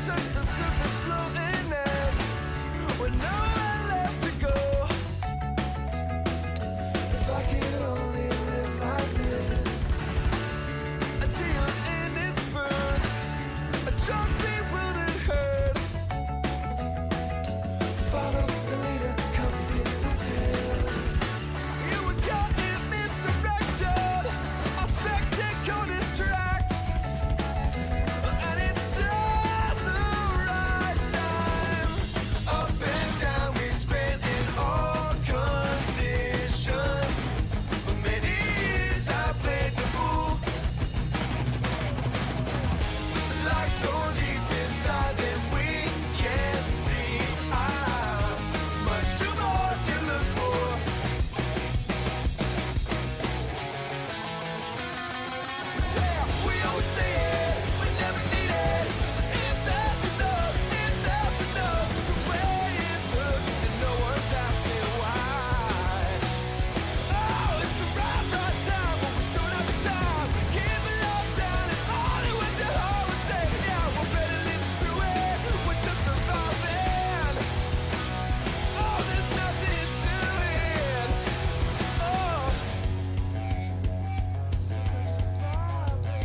touch the surface floating in with nowhere left to go. If I could only live like this, a deal in its burn, a drunk bewildered herd. Follow the leader, come get the tail. You were caught in misdirection, a spectacle distracts, and it's just the right time. Up and down we spent in all conditions. For many years I played the fool, like so deep inside that we can't see. Much too more to look for. Yeah, we always say it, we never need it. If that's enough, it's the way it looks, and no one's asking why. Oh, it's the right time, but we don't have the time. Keep it locked down, it's only what your heart would say. Yeah, we're better living through it, we're just surviving. Oh, there's nothing to it. Oh, so we're surviving.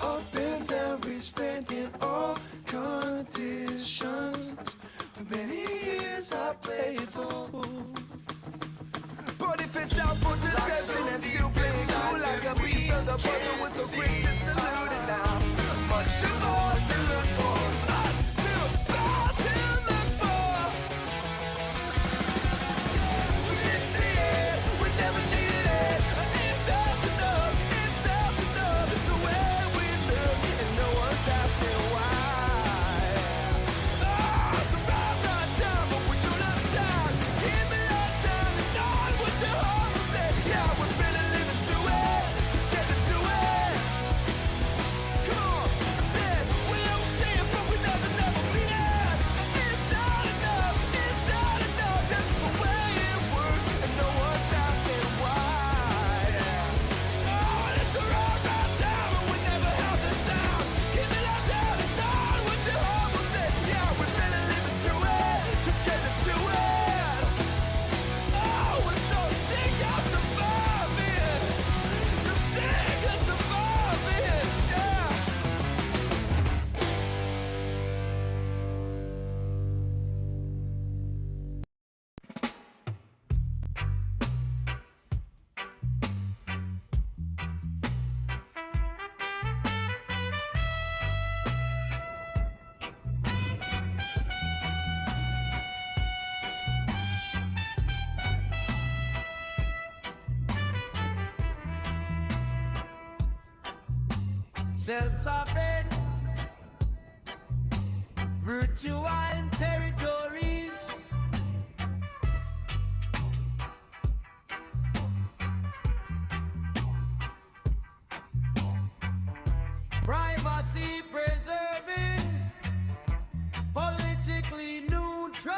Up and down we spent in all conditions. For many years I played fool, but if it's out for deception and still playing cool like a piece of the puzzle was so great to salute it now. Much too more to look for. Much too more to look for. We didn't see it, we never needed it. If that's enough, it's the way we live, and no one's asking why. Oh, it's about that time, but we don't have time. Keep it locked down and know what your heart will say. Yeah, we're better living through it, too scared to do it. Come on, I said, we don't say it, but we never mean it. It's not enough, that's the way it works, and no one's asking why. Oh, it's the right time, but we never have the time. Keep it locked down and know what your heart will say. Yeah, we're better living through it, too scared to do it. Oh, we're so sick of surviving, so sick of surviving, yeah. Self-sovereign, virtual territories. Privacy preserving, politically neutral.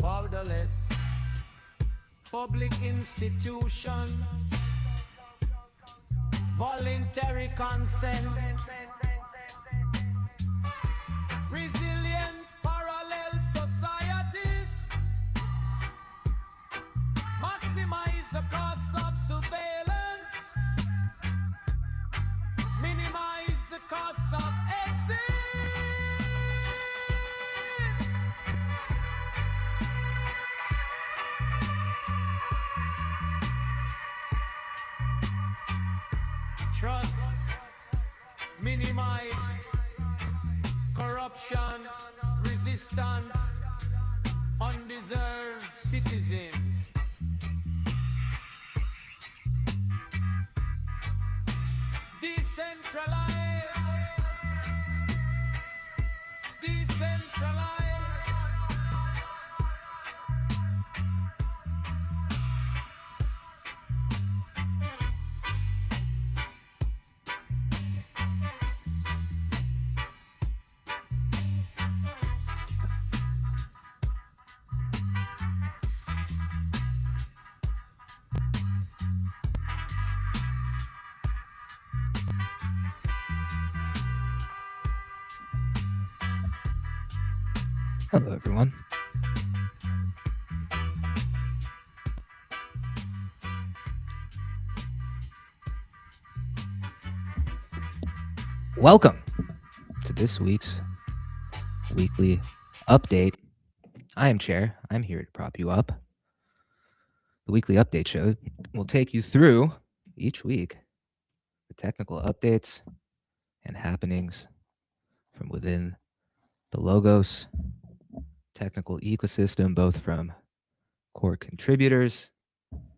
Borderless, public institution, voluntary consent, resilient parallel societies, maximize the cost of surveillance, minimize the cost of exit. Trust, minimize corruption, resistant, undeserved citizens. Decentralize, decentralize. Hello, everyone. Welcome to this week's weekly update. I am Chair. I'm here to prop you up. The weekly update show will take you through each week the technical updates and happenings from within the Logos technical ecosystem, both from core contributors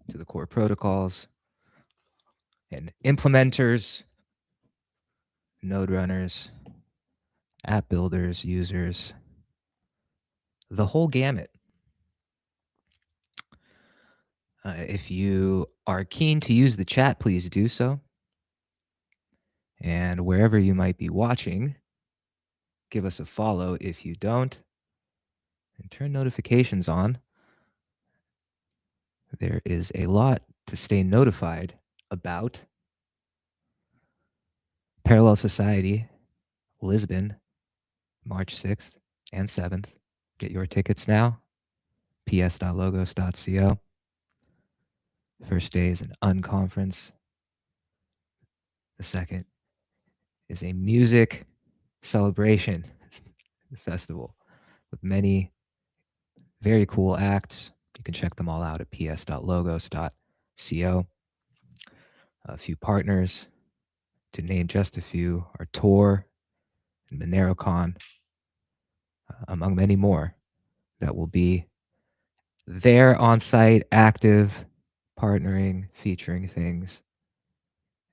to the core protocols and implementers, node runners, app builders, users, the whole gamut. If you are keen to use the chat, please do so. And wherever you might be watching, give us a follow if you don't, and turn notifications on. There is a lot to stay notified about. Parallel Society, Lisbon, March 6th and 7th. Get your tickets now, ps.logos.co. First day is an unconference. The second is a music celebration festival with many very cool acts. You can check them all out at ps.logos.co. A few partners, to name just a few, are Tor and MoneroCon, among many more that will be there on site, active, partnering, featuring things,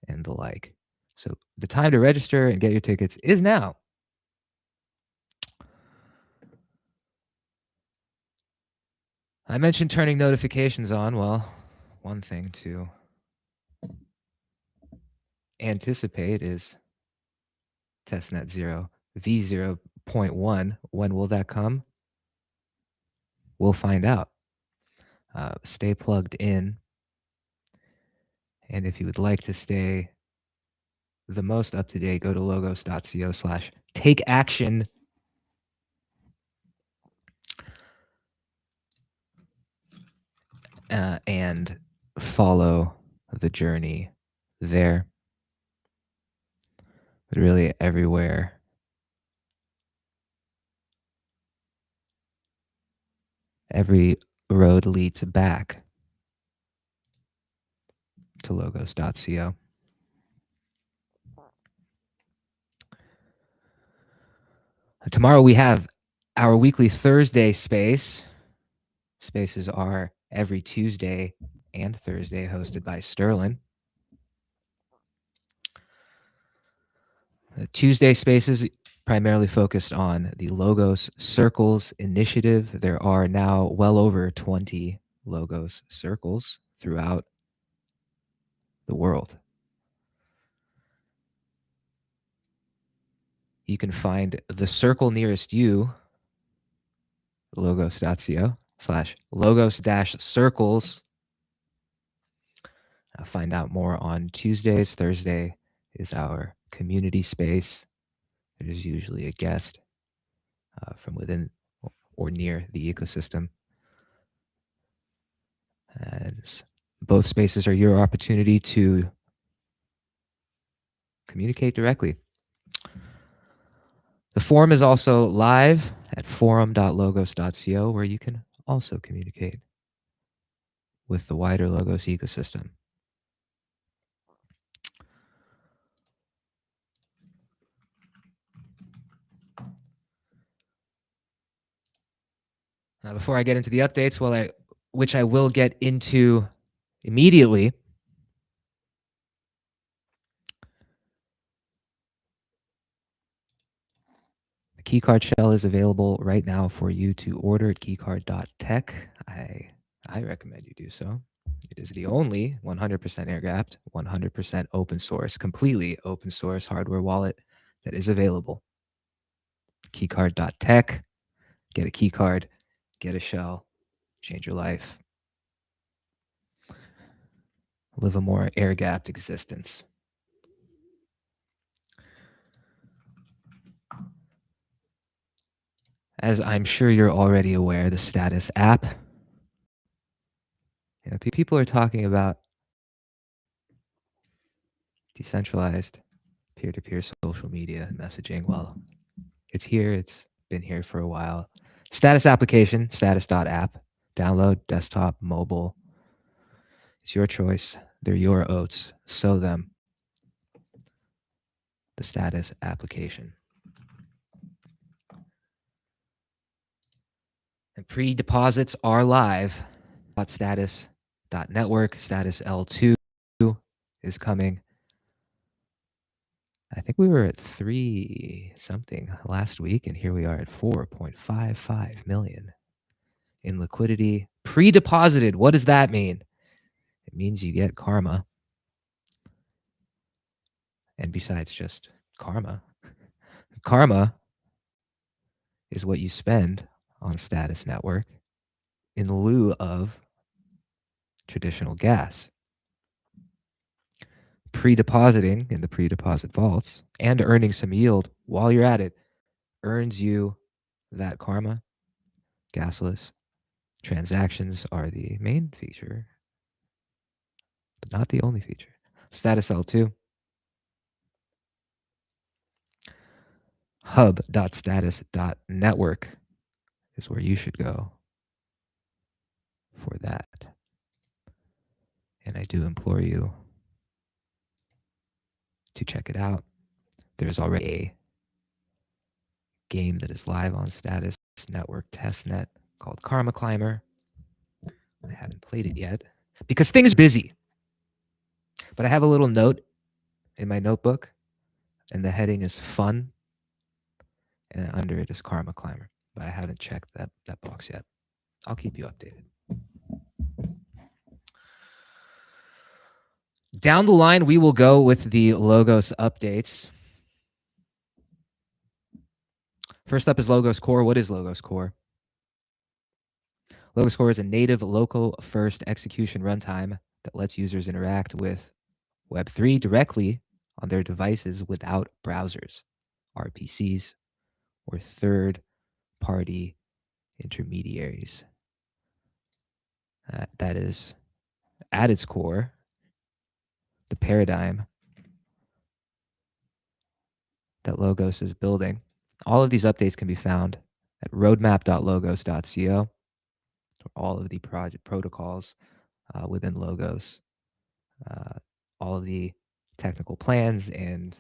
and the like. So the time to register and get your tickets is now. I mentioned turning notifications on. Well, one thing to anticipate is testnet 0 v0.1. When will that come? We'll find out. Stay plugged in. And if you would like to stay the most up to date, go to logos.co/take action. And follow the journey there. But really, everywhere every road leads back to logos.co. Tomorrow we have our weekly Thursday space. Spaces are every Tuesday and Thursday, hosted by Sterling. The Tuesday spaces primarily focused on the Logos Circles initiative. There are now well over 20 Logos Circles throughout the world. You can find the circle nearest you, logos.co/logos-circles, Find out more on Tuesdays. Thursday is our community space. There's usually a guest from within or near the ecosystem. And both spaces are your opportunity to communicate directly. The forum is also live at forum.logos.co, where you can also communicate with the wider Logos ecosystem. Now, before I get into the updates, which I will get into immediately, the keycard shell is available right now for you to order at keycard.tech. I recommend you do so. It is the only 100% air-gapped, 100% open source, completely open source hardware wallet that is available. Keycard.tech. Get a keycard, get a shell, change your life. Live a more air-gapped existence. As I'm sure you're already aware, the Status app, people are talking about decentralized peer-to-peer social media messaging. Well, it's here. It's been here for a while. Status application, status.app. Download, desktop, mobile. It's your choice. They're your oats. Sow them. The Status application. And pre-deposits are live. Status.network. Status L2 is coming. I think we were at 3 something last week, and here we are at 4.55 million in liquidity. Pre-deposited. What does that mean? It means you get karma. And besides just karma, karma is what you spend on Status Network in lieu of traditional gas. Pre-depositing in the pre-deposit vaults and earning some yield while you're at it earns you that karma. Gasless transactions are the main feature, but not the only feature. Status L2. Hub.status.network is where you should go for that. And I do implore you to check it out. There's already a game that is live on Status Network testnet called Karma Climber. I haven't played it yet because things are busy. But I have a little note in my notebook, and the heading is fun, and under it is Karma Climber. But I haven't checked that box yet. I'll keep you updated. Down the line, we will go with the Logos updates. First up is Logos Core. What is Logos Core? Logos Core is a native local first execution runtime that lets users interact with Web3 directly on their devices without browsers, RPCs, or third-party intermediaries. That is, at its core, the paradigm that Logos is building. All of these updates can be found at roadmap.logos.co, all of the project protocols within Logos, all of the technical plans and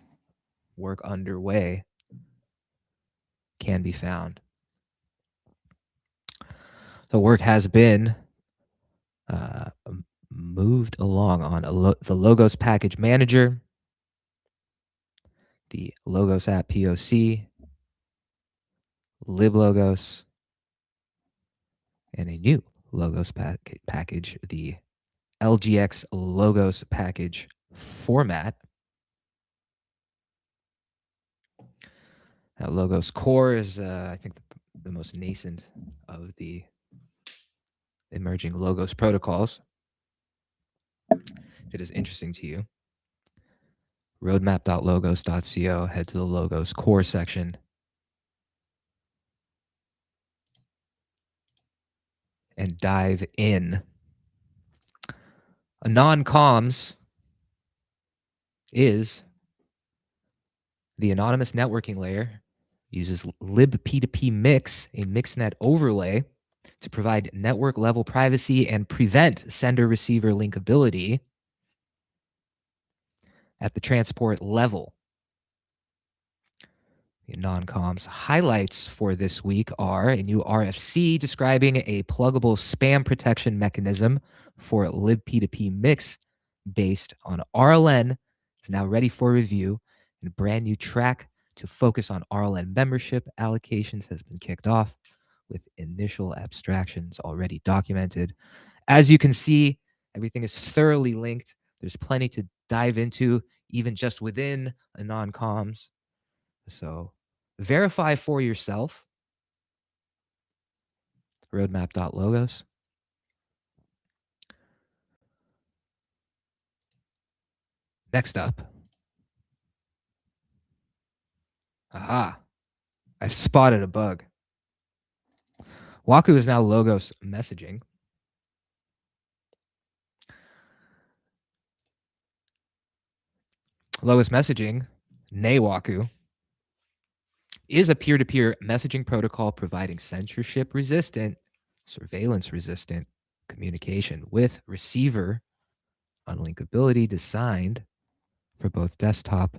work underway can be found. The work has been moved along on the Logos package manager, the Logos app POC, liblogos, and a new Logos package, the LGX Logos package format. Logos Core is, I think, the most nascent of the emerging Logos protocols. If it is interesting to you, roadmap.logos.co, head to the Logos core section. And dive in. Anon comms is the anonymous networking layer, uses libp2p mix, a mixnet overlay, to provide network level privacy and prevent sender receiver linkability at the transport level. The non-comms highlights for this week are a new RFC describing a pluggable spam protection mechanism for libp2p mix based on RLN is now ready for review, and a brand new track to focus on RLN membership allocations has been kicked off with initial abstractions already documented. As you can see, everything is thoroughly linked. There's plenty to dive into, even just within a non-comms. So verify for yourself. Roadmap.logos. Next up. Aha. I've spotted a bug. Waku is now Logos messaging. Logos messaging, nay Waku, is a peer-to-peer messaging protocol providing censorship-resistant, surveillance-resistant communication with receiver unlinkability designed for both desktop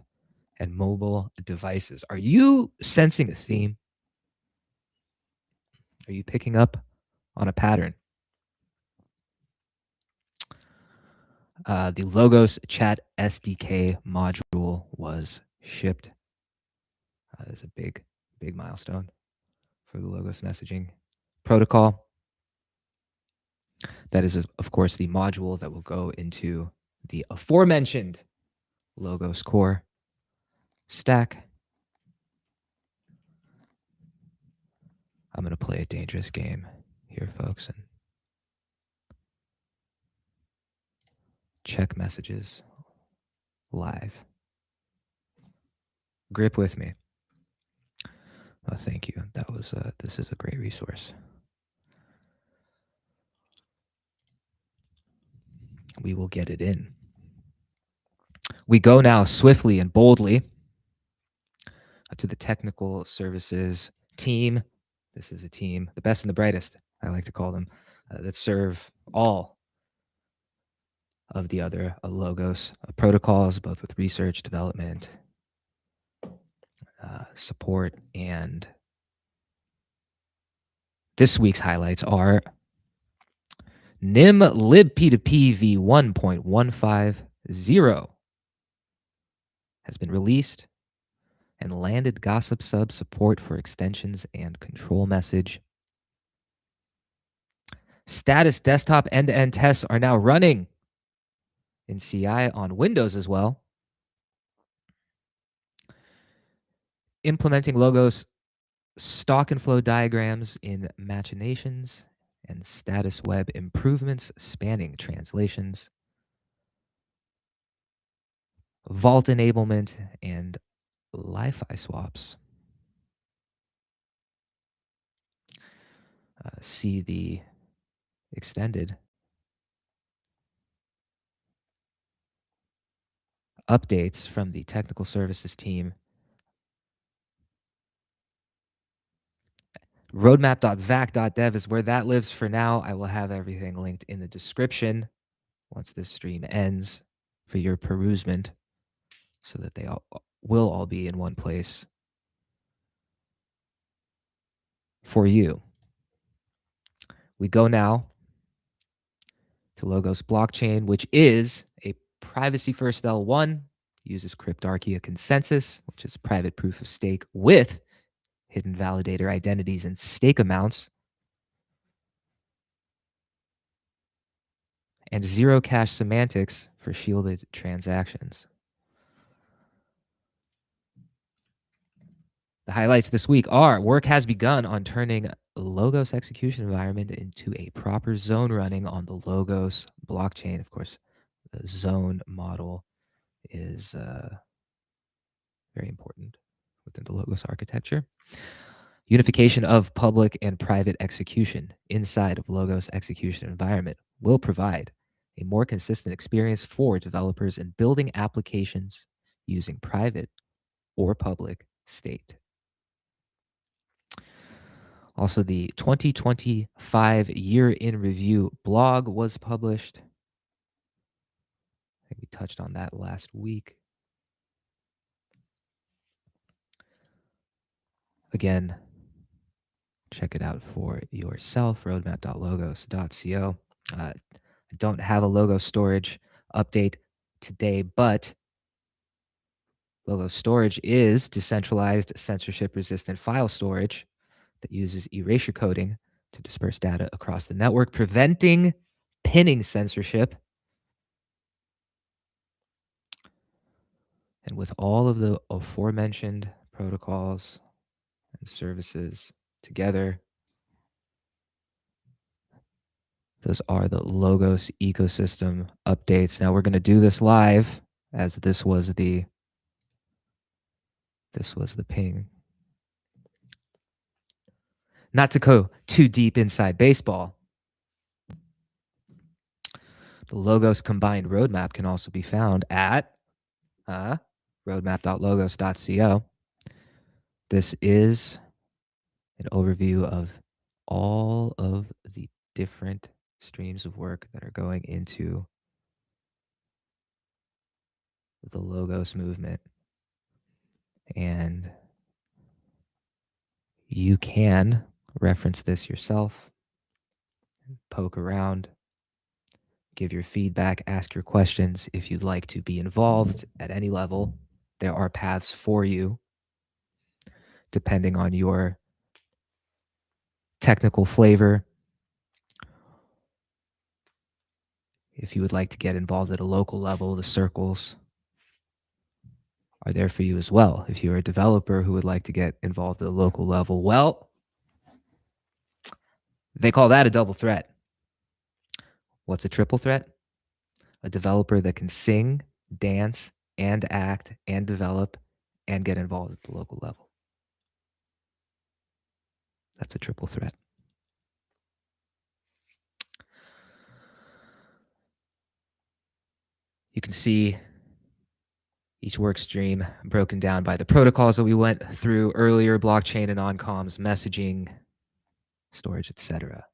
and mobile devices. Are you sensing a theme? Are you picking up on a pattern? The Logos Chat SDK module was shipped. That's a big milestone for the Logos messaging protocol. That is, of course, the module that will go into the aforementioned Logos core stack. I'm going to play a dangerous game here, folks, and check messages live. Grip with me. Oh, thank you. That was this is a great resource. We will get it in. We go now swiftly and boldly to the technical services team. This is a team, the best and the brightest, I like to call them, that serve all of the other Logos protocols, both with research, development, support, and this week's highlights are NIM libp2p v1.150 has been released and landed gossip sub support for extensions and control message. Status desktop end-to-end tests are now running in CI on Windows as well. Implementing Logos stock and flow diagrams in machinations and status web improvements spanning translations, vault enablement, and Li-Fi swaps. See the extended updates from the technical services team. Roadmap.vac.dev is where that lives for now. I will have everything linked in the description once this stream ends for your perusement so that they will all be in one place for you. We go now to Logos blockchain, which is a privacy-first L1, uses cryptarchia consensus, which is private proof of stake with hidden validator identities and stake amounts, and zero cash semantics for shielded transactions. The highlights this week are work has begun on turning Logos execution environment into a proper zone running on the Logos blockchain. Of course, the zone model is very important within the Logos architecture. Unification of public and private execution inside of Logos execution environment will provide a more consistent experience for developers in building applications using private or public state. Also, the 2025 Year in Review blog was published. I think we touched on that last week. Again, check it out for yourself, roadmap.logos.co. I don't have a logo storage update today, but Logo storage is decentralized, censorship-resistant file storage that uses erasure coding to disperse data across the network, preventing pinning censorship. And with all of the aforementioned protocols and services together, those are the Logos ecosystem updates. Now we're going to do this live, as this was the ping. Not to go too deep inside baseball, the Logos combined roadmap can also be found at roadmap.logos.co. This is an overview of all of the different streams of work that are going into the Logos movement. And you can reference this yourself, poke around, give your feedback, ask your questions. If you'd like to be involved at any level, there are paths for you depending on your technical flavor. If you would like to get involved at a local level, the circles are there for you as well. If you're a developer who would like to get involved at a local level, well, they call that a double threat. What's a triple threat? A developer that can sing, dance, and act, and develop, and get involved at the local level. That's a triple threat. You can see each work stream broken down by the protocols that we went through earlier: blockchain and on-comms, messaging, storage, etc.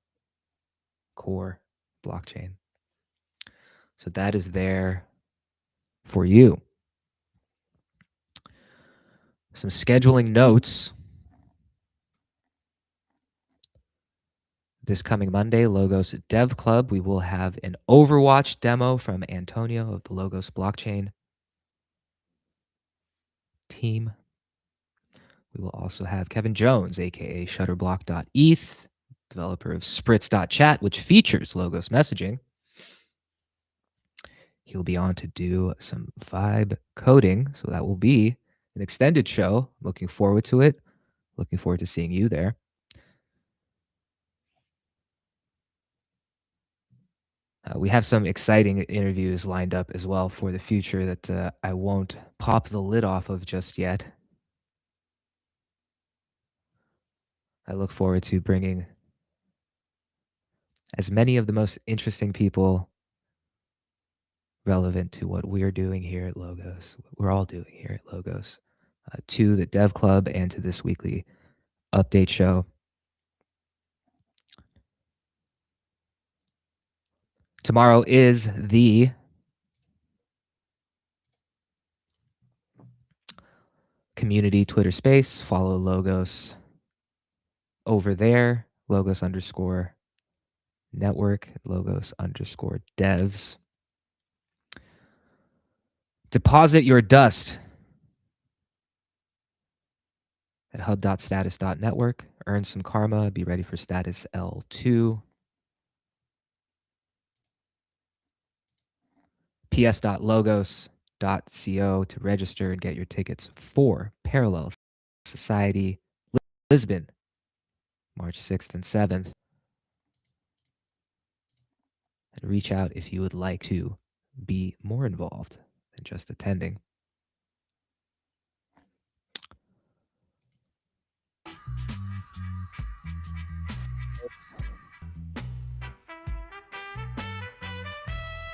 Core, blockchain. So that is there for you. Some scheduling notes. This coming Monday, Logos Dev Club, we will have an Overwatch demo from Antonio of the Logos blockchain team. We will also have Kevin Jones, aka Shutterblock.eth, developer of Spritz.chat, which features Logos messaging. He'll be on to do some vibe coding, so that will be an extended show. Looking forward to it. Looking forward to seeing you there. We have some exciting interviews lined up as well for the future that I won't pop the lid off of just yet. I look forward to bringing as many of the most interesting people relevant to what we're doing here at Logos, what we're all doing here at Logos, to the Dev Club and to this weekly update show. Tomorrow is the community Twitter space. Follow Logos over there, Logos_network, Logos_devs. Deposit your dust at hub.status.network. Earn some karma. Be ready for status L2. ps.logos.co to register and get your tickets for Parallel Society Lisbon, March 6th and 7th. And reach out if you would like to be more involved than just attending.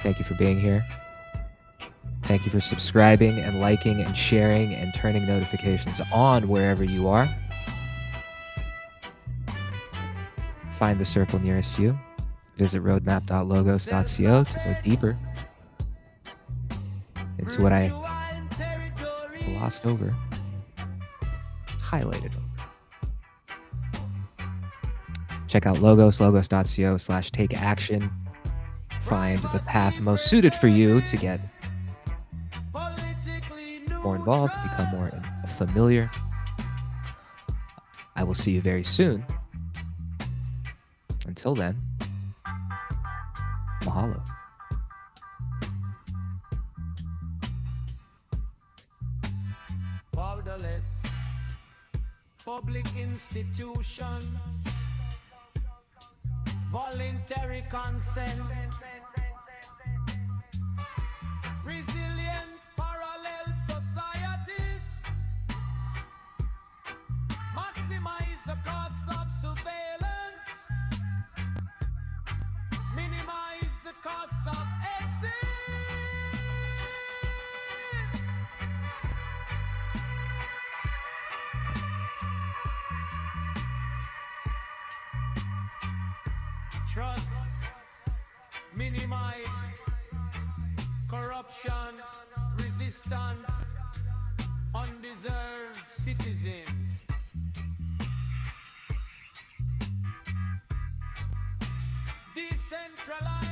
Thank you for being here. Thank you for subscribing and liking and sharing and turning notifications on wherever you are. Find the circle nearest you. Visit roadmap.logos.co to go deeper into what I glossed over, highlighted over. Check out logos.co/take action. Find the path most suited for you to get more involved, become more familiar. I will see you very soon. Until then, mahalo. Borderless public institution, voluntary consent, resilient parallel societies, maximize the cost of surveillance, minimize the cost of exit. Trust, minimize corruption, resistant, undeserved citizens. Decentralized.